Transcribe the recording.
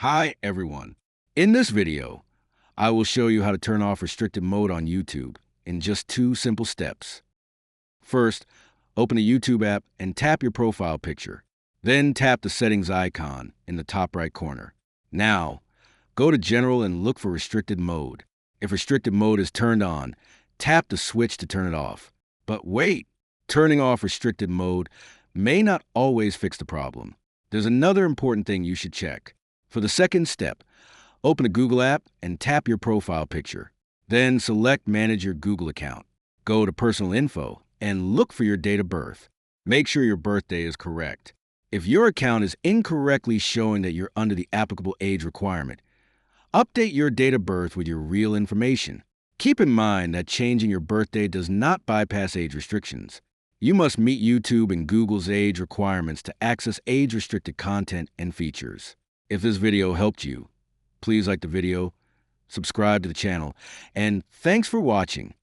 Hi everyone. In this video, I will show you how to turn off restricted mode on YouTube in just 2 simple steps. First, open a YouTube app and tap your profile picture. Then tap the settings icon in the top right corner. Now, go to General and look for restricted mode. If restricted mode is turned on, tap the switch to turn it off. But wait, turning off restricted mode may not always fix the problem. There's another important thing you should check. For the second step, open a Google app and tap your profile picture. Then select Manage your Google account. Go to Personal Info and look for your date of birth. Make sure your birthday is correct. If your account is incorrectly showing that you're under the applicable age requirement, update your date of birth with your real information. Keep in mind that changing your birthday does not bypass age restrictions. You must meet YouTube and Google's age requirements to access age-restricted content and features. If this video helped you, please like the video, subscribe to the channel, and thanks for watching.